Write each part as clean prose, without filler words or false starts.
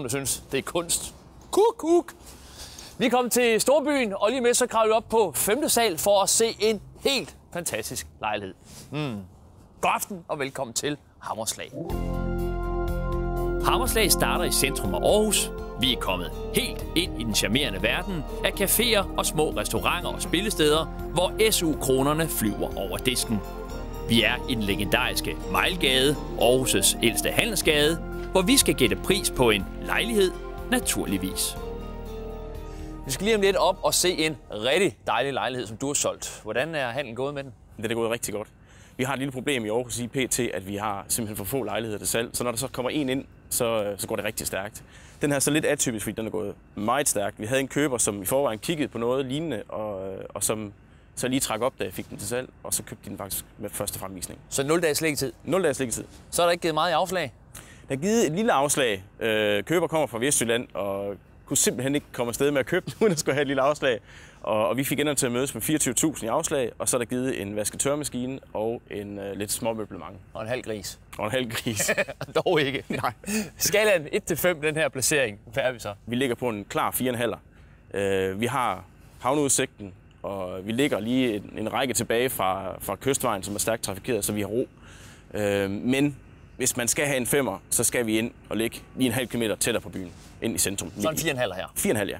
nogen, der synes, det er kunst. Kuk. Vi er kommet til Storbyen, og lige med så kravler vi op på 5. sal for at se en helt fantastisk lejlighed. God aften og velkommen til Hammerslag. Hammerslag starter i centrum af Aarhus. Vi er kommet helt ind i den charmerende verden af caféer og små restauranter og spillesteder, hvor SU-kronerne flyver over disken. Vi er i den legendariske Mejlgade, Aarhus' ældste handelsgade, hvor vi skal gætte pris på en lejlighed, naturligvis. Vi skal lige om lidt op og se en rigtig dejlig lejlighed, som du har solgt. Hvordan er handlen gået med den? Den er gået rigtig godt. Vi har et lille problem i Aarhus i PT, at vi har simpelthen for få lejligheder til salg. Så når der så kommer en ind, så går det rigtig stærkt. Den her er så lidt atypisk, fordi den er gået meget stærkt. Vi havde en køber, som i forvejen kiggede på noget lignende, og som så lige trak op, da jeg fik den til salg, og så købte de den faktisk med første fremvisning. Så 0 dages liggetid? 0 dages liggetid. Så er der ikke givet meget i afslag? Der er givet et lille afslag. Køber kommer fra Vestjylland og kunne simpelthen ikke komme afsted med at købe den, uden at skulle have et lille afslag. Og vi fik ender til at mødes med 24.000 i afslag, og så er der givet en vasketørmaskine og en lidt småmøblement. Og en halv gris. Og en halv gris. Dog ikke. Nej. Skalaen 1-5, den her placering. Hvad er vi så? Vi ligger på en klar 4,5. Vi har havneudsigten, og vi ligger lige en række tilbage fra kystvejen, som er stærkt trafikeret, så vi har ro. Men hvis man skal have en 5'er, så skal vi ind og ligge lige en halv kilometer tættere på byen, ind i centrum. Så en 4,5 her? 4,5, ja.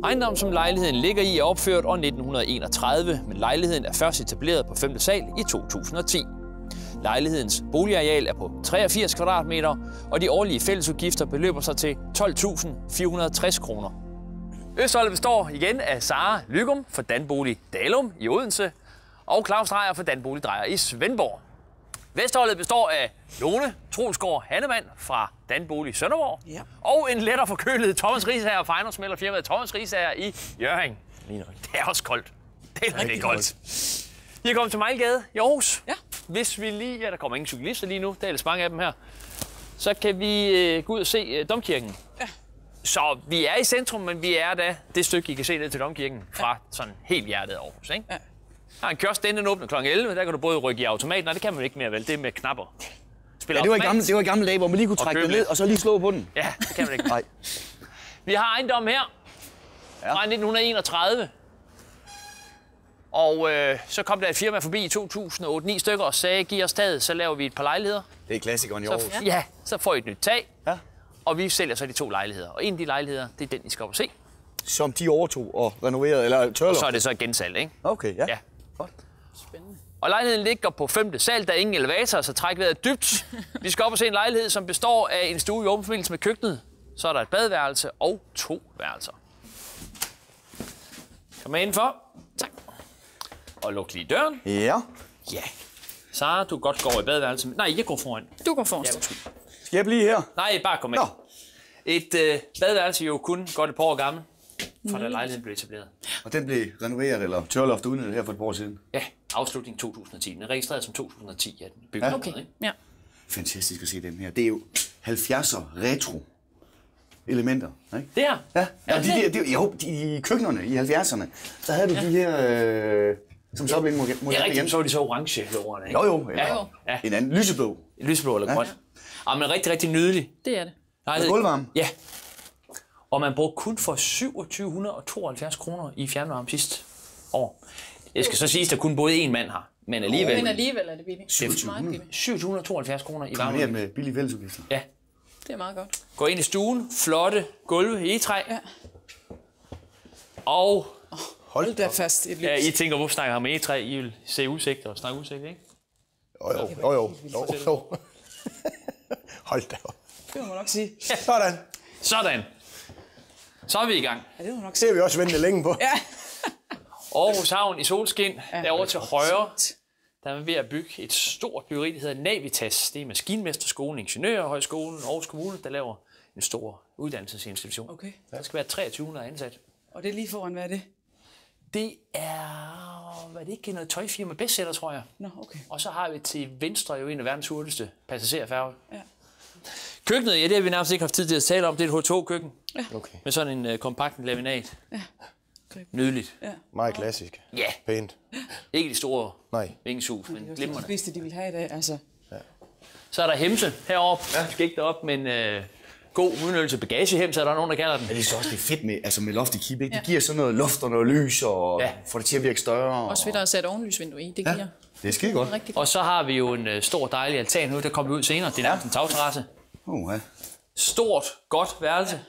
Ejendommen, som lejligheden ligger i, er opført år 1931, men lejligheden er først etableret på 5. sal i 2010. Lejlighedens boligareal er på 83 kvadratmeter, og de årlige fællesudgifter beløber sig til 12.460 kroner. Østholdet består igen af Sara Lygum fra Danbolig Dalum i Odense og Claus Drejer fra Danbolig Drejer i Svendborg. Vestholdet består af Lone Troelsgaard Hannemann fra Danbolig Sønderborg og en lettere forkølet Thomas Riisager fra ejendomsmæglerfirmaet Thomas Riisager i Hjørring. Det er også koldt. Det er rigtig koldt. I er kommet til Mejlgade i Aarhus. Ja. Hvis vi lige... Ja, der kommer ingen cyklister lige nu. Der er ellers mange af dem her. Så kan vi gå ud og se Domkirken. Ja. Så vi er i centrum, men vi er da det stykke, I kan se ned til Domkirken fra sådan helt hjertet af Aarhus, ikke? Ja. Der er en kiosk, den åbner kl. 11. Der kan du både rykke i automaten, nej, det kan man ikke mere vel. Det er med knapper. Ja, det var i gamle dage, hvor man lige kunne trække den ned og så lige slå på den. Ja, det kan man ikke. Nej. Vi har ejendommen her fra 1931. Og så kom der et firma forbi i 2008-9 stykker og sagde, giv os taget, så laver vi et par lejligheder. Det er klassikeren i Aarhus. Ja, så får I et nyt tag. Ja. Og vi sælger så de 2 lejligheder. Og en af de lejligheder, det er den, I skal op og se. Som de overtog og renoverede, eller tørler? Og så er det så et gensalg, ikke? Okay, ja. Godt. Spændende. Og lejligheden ligger på 5. sal, der er ingen elevator, så træk vejret dybt. Vi skal op og se en lejlighed, som består af en stue i åben forbindelse med køkkenet. Så er der et badeværelse og 2 værelser. Kom med indenfor. Tak. Og luk lige døren. Ja. Ja. Sara, du kan godt gå over i badeværelset. Nej, jeg går foran. Du går foran. Ja, skal jeg blive her? Nej, bare kom med. Et badeværelse jo kun godt et par år gammel, fra da lejligheden blev etableret. Og den blev renoveret, eller tørloft udnyttet her for et par år siden? Ja, afslutning 2010. Den er registreret som 2010, ja. Den bygget okay. Ikke? Ja. Fantastisk at se den her. Det er jo 70'er retro elementer, ikke? Det her? Ja. I køkkenerne i 70'erne, så havde du de her... som så blev moderne igen. Ja, så var de så orange lårene, ikke? Jo. Ja. En anden lyseblå. Lyseblå eller grøn. Ja, men rigtig, rigtig nydelig. Det er det. Og gulvvarme. Ja. Og man brugte kun for 2772 kroner i fjernvarme sidste år. Jeg skal så sige, at der kun både én mand har. Men alligevel er det billigt. 772 kroner i varme. Kombineret med billige fællesudgifter. Ja. Det er meget godt. Gå ind i stuen. Flotte gulve i egetræ. Ja. Og... Hold da fast et lys. Ja, I tænker, hvorfor snakker jeg om egetræ? I vil se udsigt og snakke udsigt, ikke? Jo. Hold da op. Det må man nok sige. Ja. Sådan. Så er vi i gang. Ja, det må man nok sige. Det har vi også ventet længe på. Ja. Aarhus Havn i solskin. Derovre til højre. Der er man ved at bygge et stort byggeri, der hedder Navitas. Det er Maskinmesterskolen, Ingeniørhøjskolen, Aarhus Kommune, der laver en stor uddannelsesinstitution. Okay. Der skal være 2300 ansat. Og det er lige foran, hvad er det? Det er, hvad det ikke, noget tøjfirma Bestseller, tror jeg. Nå, okay. Og så har vi til venstre jo en af verdens hurtigste passagerfærger. Ja. Køkkenet, ja, det har vi nærmest ikke haft tid til at tale om. Det er et H2-køkken. Ja. Okay. Med sådan en kompakt laminat. Ja. Okay. Nydeligt. Ja. Meget klassisk. Ja. Pænt. Ikke de store vingeshus, men glimrende. Det er de vil have i dag, altså. Ja. Så er der Hemse heroppe. Ja. Vi skal ikke derop, men god udnyttelse bagagehem, så er der nogen, der kalder den. Men det er så også det fedt med, altså med loft i kip, ikke? Det giver sådan noget luft og noget lys, og får det til at virke større. Også fedt at sætte ovenlysvindue i, det giver. Det er skide godt. Rigtig godt. Og så har vi jo en stor, dejlig altan nu, der kommer ud senere. Det er nærmest en tagterrasse. Stort, godt værelse.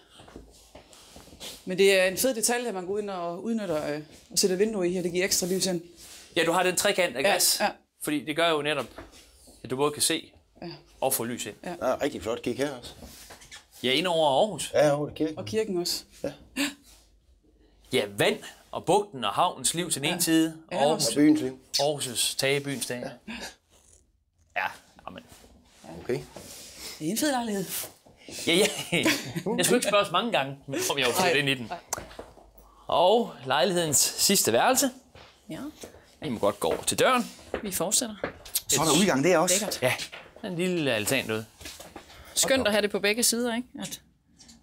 Men det er en fed detalje, at man går ind og udnytter og sætter vinduer i her. Det giver ekstra lys ind. Ja, du har den trekant af glas. Ja. Fordi det gør jo netop, at du både kan se og få lys ind. Ja, rigtig flot gik her også. Ja, ind over Aarhus. Ja, over kirken. Og kirken også. Ja, vand og bugten og havnens liv til den ene side. Og byens liv. Aarhus' tage, byens tage. Ja, amen. Okay. Det er en fed lejlighed. Ja. Jeg skulle ikke spørge så mange gange, men kom jeg jo til ind i den. Og lejlighedens sidste værelse. Ja, I må godt gå over til døren. vi fortsætter. Så er der udgang der også. Lækkert. Ja, en lille altan derude. Skønt at have det på begge sider, ikke? At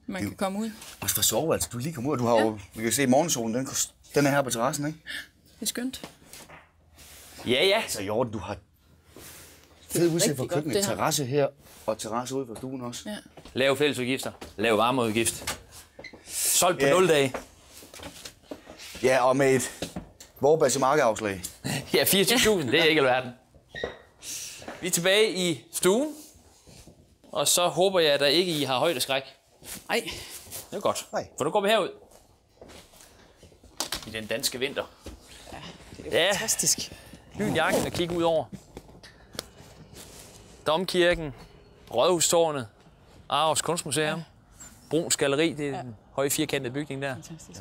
man kan komme ud. Også for soveværelse, du lige kommer ud, og du har jo, vi kan se morgensolen, den er her på terrassen, ikke? Det er skønt. Ja. Så i orden, du har fed udsigt rigtig for godt, køkkenet, det her. terrasse her, og terrasse ude for stuen også. Ja. Lav fællesudgifter. Lav varmeudgift. Solgt på 0 dage. Ja, og med et Vorbasse markeafslag. Ja, 24.000, det er ikke alverden. Vi er tilbage i stuen. Og så håber jeg, at der ikke I har højdeskræk. Ej, Det er godt. Nej. For nu går vi herud. I den danske vinter. det er fantastisk. Lyn jakken og kigge ud over. Domkirken, Rådhustårnet, Aarhus Kunstmuseum, Bruns Galleri, det er den høje firkantede bygning der. Fantastisk.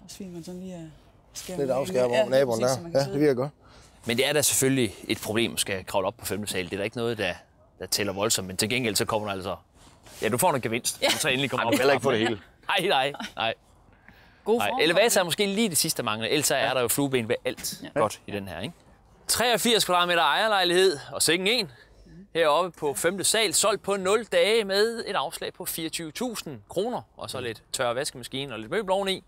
Også fint, man sådan lige skærer Lidt afskærer over naboen der. Ja, det virker godt. Men det er da selvfølgelig et problem at skal kravle op på 5. sal. Det er da ikke noget, der tæller voldsomt, men til gengæld så kommer du altså... Ja, du får noget gevinst, når du så endelig kommer op. Heller ikke få det hele. Nej. God Nej, form. elevator er måske lige det sidste, der mangler. Ellers er der jo flueben ved alt godt i den her, ikke? 83 kvadratmeter ejerlejlighed og sengen 1. Heroppe på 5. sal, solgt på 0 dage med et afslag på 24.000 kroner. Og så lidt tør vaskemaskine og lidt møbler oveni.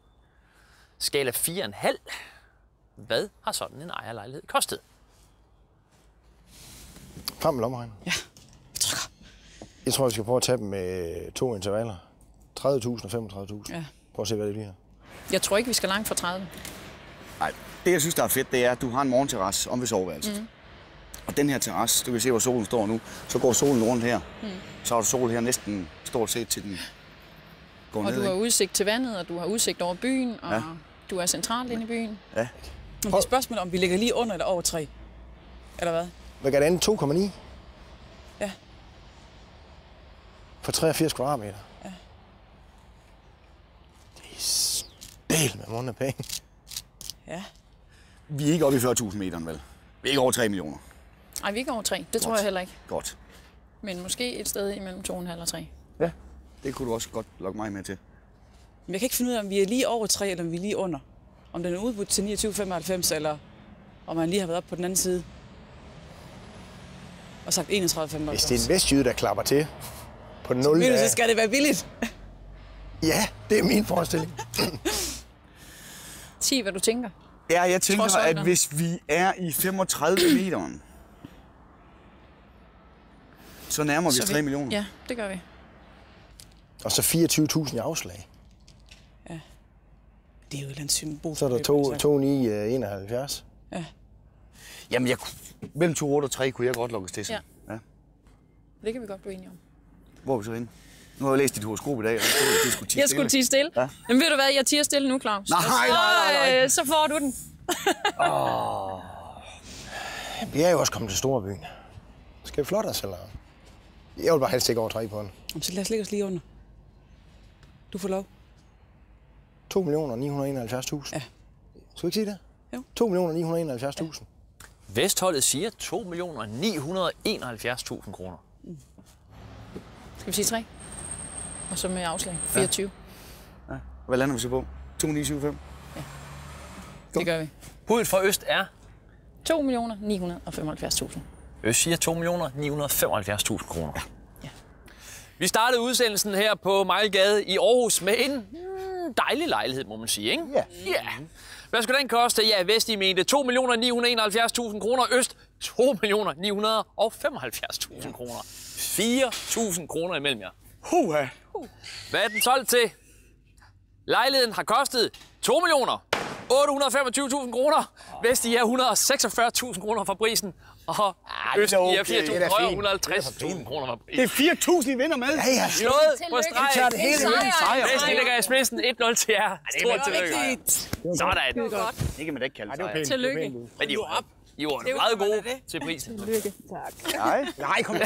Skala 4,5. Hvad har sådan en ejerlejlighed kostet? Frem med lommeregner. Ja. Jeg tror, vi skal prøve at tage dem med 2 intervaller. 30.000 og 35.000. Ja. Prøv at se, hvad det bliver. Jeg tror ikke, vi skal langt fra 30. Nej, det jeg synes, der er fedt, det er, at du har en morgenterrasse om ved soveværelset. Og den her terrasse, du kan se, hvor solen står nu, så går solen rundt her. Så har du sol her næsten stort set til den går Og ned. du har Ikke? udsigt til vandet, og du har udsigt over byen, og du er centralt inde i byen. Ja. Men det er spørgsmålet, om vi ligger lige under eller over 3. Eller hvad? Hvad gør det andet? 2,9? Ja. For 83 kvadratmeter. Ja. Det er stel med munden af penge. Ja. Vi er ikke oppe i 40.000 meter, vel? Vi er ikke over 3 millioner. Nej, vi er ikke over 3. Det tror jeg heller ikke. Godt. Men måske et sted imellem 2,5 og 3. Ja. Det kunne du også godt lokke mig med til. Men jeg kan ikke finde ud af, om vi er lige over 3, eller om vi er lige under. Om den er udbudt til 29,95, eller om man lige har været op på den anden side. Og sagt 31,95. Hvis det er en vestjyde, der klapper til på 0 så dage. skal det være billigt. Ja, det er min forestilling. 10, hvad du tænker. Ja, jeg tænker, Trods at alderen. hvis vi er i 35 meteren, så nærmer vi os 3 millioner. Ja, det gør vi. Og så 24.000 i afslag. Det er jo et eller andet symbol. Så er der 2,971. Ja, Jamen, mellem 2,8 og 3 kunne jeg godt lukkes til. Ja. Ja. det kan vi godt blive enige om. Hvor er vi så henne? Nu har jeg læst dit horoskop i dag, og det skulle Jeg skulle tie stille. Ja. Men ved du hvad, jeg tier stille nu, Claus. Nej. Så får du den. Vi er jo også kommet til Storbyen. Skal vi flotte os, eller? Jeg vil bare helst ikke over 3 på den. Jamen, så lad os lægge os lige under. Du får lov. 2.971.000. Ja. Skal vi ikke sige det? Jo. 2.971.000. Vestholdet siger 2.971.000 kroner. Skal vi sige 3? Og så med afslag. 24. Ja. Hvad lander vi så på? 2,975? Det gør vi. Budet for Øst er... 2.975.000. Øst siger 2.975.000 kroner. Ja. Vi startede udsendelsen her på Mejlgade i Aarhus med en dejlig lejlighed, må man sige, ikke? Ja. Ja. Hvad skulle den koste? Ja, Vest, I mente 2.971.000 kroner. Øst 2.975.000 kroner. 4.000 kroner imellem jer. Huha. Hvad er den solgt til? Lejligheden har kostet 2.825.000 kroner. Vest er 146.000 kroner fra prisen. Og Øst er 4.350.000 kroner fra prisen. Det er 4.000, I vinder med. Ja. Slået på streg. tager det hele med. Vest ligger i spidsen 1-0 til jer. Stort tillykke. Sådan. Det kan man da ikke kalde sig. Tillykke. Men I var meget gode til prisen. Tillykke. Tak. Nej. Nej, kom